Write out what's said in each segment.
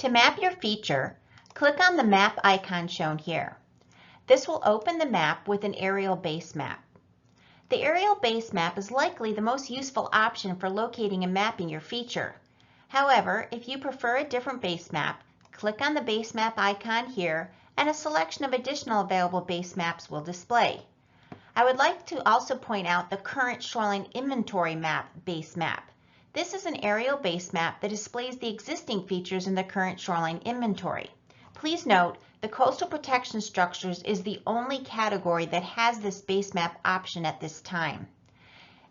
To map your feature, click on the map icon shown here. This will open the map with an aerial base map. The aerial base map is likely the most useful option for locating and mapping your feature. However, if you prefer a different base map, click on the base map icon here and a selection of additional available base maps will display. I would like to also point out the current Shoreline inventory map base map. This is an aerial base map that displays the existing features in the current Shoreline inventory. Please note, the coastal protection structures is the only category that has this base map option at this time.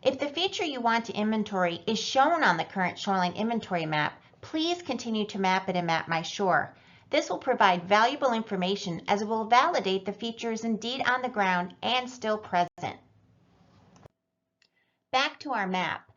If the feature you want to inventory is shown on the current Shoreline inventory map, please continue to map it in MapMyShore. This will provide valuable information as it will validate the feature is indeed on the ground and still present. Back to our map.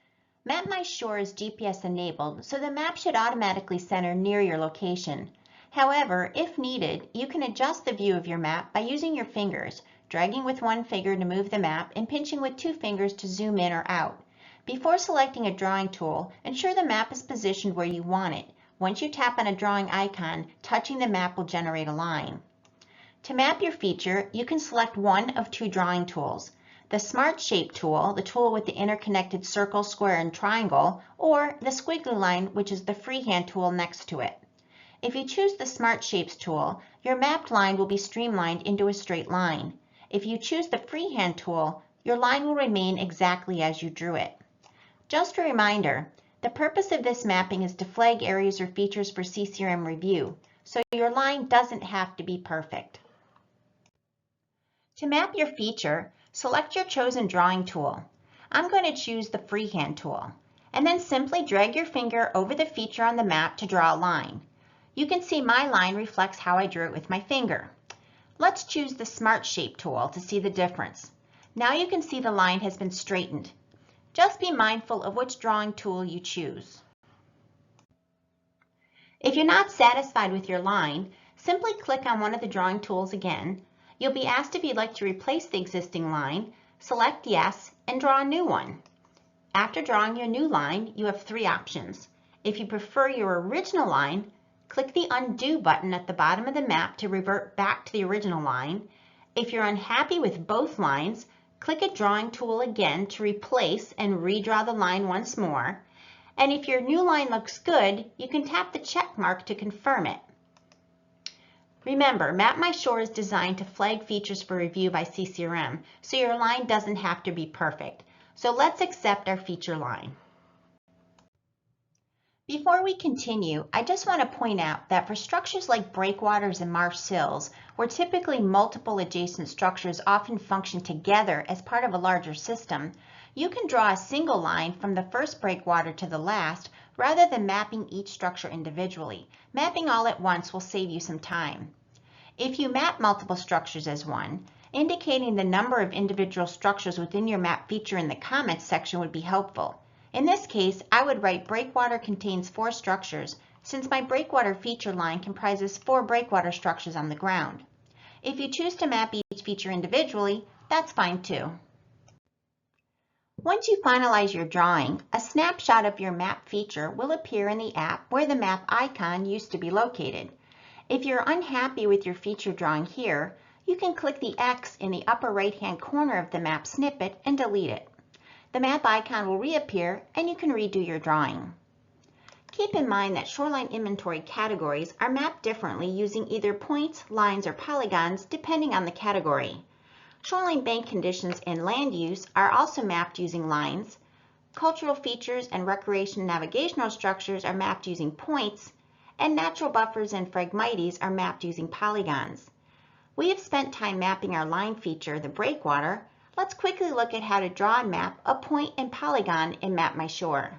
MapMyShore is GPS enabled, so the map should automatically center near your location. However, if needed, you can adjust the view of your map by using your fingers, dragging with one finger to move the map and pinching with two fingers to zoom in or out. Before selecting a drawing tool, ensure the map is positioned where you want it. Once you tap on a drawing icon, touching the map will generate a line. To map your feature, you can select one of two drawing tools. The Smart Shape tool, the tool with the interconnected circle, square, and triangle, or the squiggly line, which is the freehand tool next to it. If you choose the Smart Shapes tool, your mapped line will be streamlined into a straight line. If you choose the freehand tool, your line will remain exactly as you drew it. Just a reminder, the purpose of this mapping is to flag areas or features for CCRM review, so your line doesn't have to be perfect. To map your feature, select your chosen drawing tool. I'm going to choose the freehand tool, and then simply drag your finger over the feature on the map to draw a line. You can see my line reflects how I drew it with my finger. Let's choose the Smart Shape tool to see the difference. Now you can see the line has been straightened. Just be mindful of which drawing tool you choose. If you're not satisfied with your line, simply click on one of the drawing tools again. You'll be asked if you'd like to replace the existing line, select yes, and draw a new one. After drawing your new line, you have three options. If you prefer your original line, click the Undo button at the bottom of the map to revert back to the original line. If you're unhappy with both lines, click a drawing tool again to replace and redraw the line once more. And if your new line looks good, you can tap the check mark to confirm it. Remember, MapMyShore is designed to flag features for review by CCRM, so your line doesn't have to be perfect. So let's accept our feature line. Before we continue, I just want to point out that for structures like breakwaters and marsh sills, where typically multiple adjacent structures often function together as part of a larger system, you can draw a single line from the first breakwater to the last rather than mapping each structure individually. Mapping all at once will save you some time. If you map multiple structures as one, indicating the number of individual structures within your map feature in the comments section would be helpful. In this case, I would write breakwater contains 4 structures, since my breakwater feature line comprises 4 breakwater structures on the ground. If you choose to map each feature individually, that's fine too. Once you finalize your drawing, a snapshot of your map feature will appear in the app where the map icon used to be located. If you're unhappy with your feature drawing here, you can click the X in the upper right-hand corner of the map snippet and delete it. The map icon will reappear and you can redo your drawing. Keep in mind that shoreline inventory categories are mapped differently using either points, lines, or polygons depending on the category. Shoreline bank conditions and land use are also mapped using lines. Cultural features and recreation navigational structures are mapped using points, and natural buffers and phragmites are mapped using polygons. We have spent time mapping our line feature, the breakwater. Let's quickly look at how to draw and map a point and polygon in MapMyShore.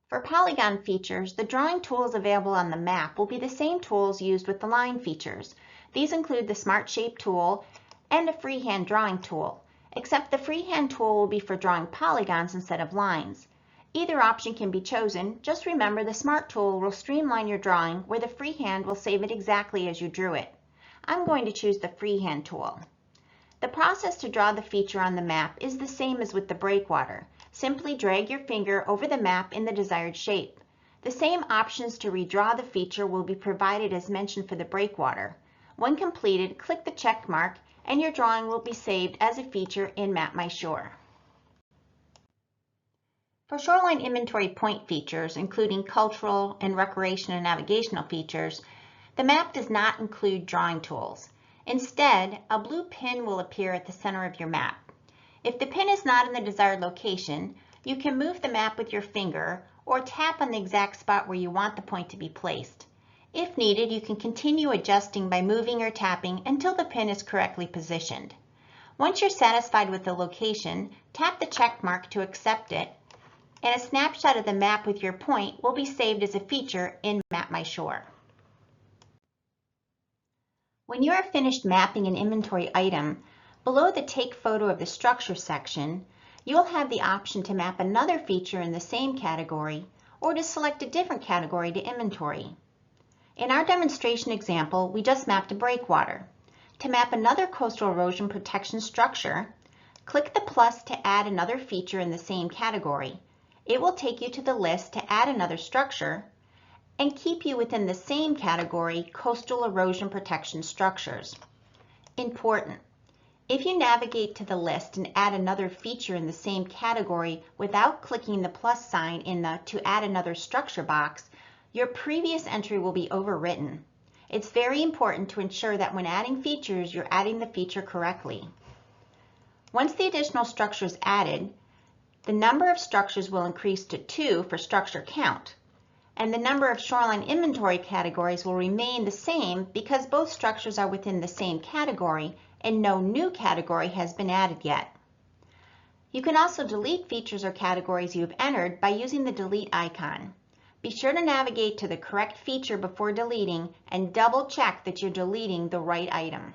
For polygon features, the drawing tools available on the map will be the same tools used with the line features. These include the Smart Shape tool and the freehand drawing tool, except the freehand tool will be for drawing polygons instead of lines. Either option can be chosen. Just remember the Smart tool will streamline your drawing where the freehand will save it exactly as you drew it. I'm going to choose the freehand tool. The process to draw the feature on the map is the same as with the breakwater. Simply drag your finger over the map in the desired shape. The same options to redraw the feature will be provided as mentioned for the breakwater. When completed, click the check mark and your drawing will be saved as a feature in MapMyShore. For shoreline inventory point features, including cultural and recreation and navigational features, the map does not include drawing tools. Instead, a blue pin will appear at the center of your map. If the pin is not in the desired location, you can move the map with your finger or tap on the exact spot where you want the point to be placed. If needed, you can continue adjusting by moving or tapping until the pin is correctly positioned. Once you're satisfied with the location, tap the check mark to accept it, and a snapshot of the map with your point will be saved as a feature in MapMyShore. When you are finished mapping an inventory item, below the Take Photo of the Structure section, you'll have the option to map another feature in the same category or to select a different category to inventory. In our demonstration example, we just mapped a breakwater. To map another coastal erosion protection structure, click the plus to add another feature in the same category. It will take you to the list to add another structure and keep you within the same category, coastal erosion protection structures. Important: if you navigate to the list and add another feature in the same category without clicking the plus sign in the To Add Another Structure box, your previous entry will be overwritten. It's very important to ensure that when adding features, you're adding the feature correctly. Once the additional structure is added, the number of structures will increase to 2 for structure count, and the number of shoreline inventory categories will remain the same because both structures are within the same category and no new category has been added yet. You can also delete features or categories you've entered by using the delete icon. Be sure to navigate to the correct feature before deleting and double check that you're deleting the right item.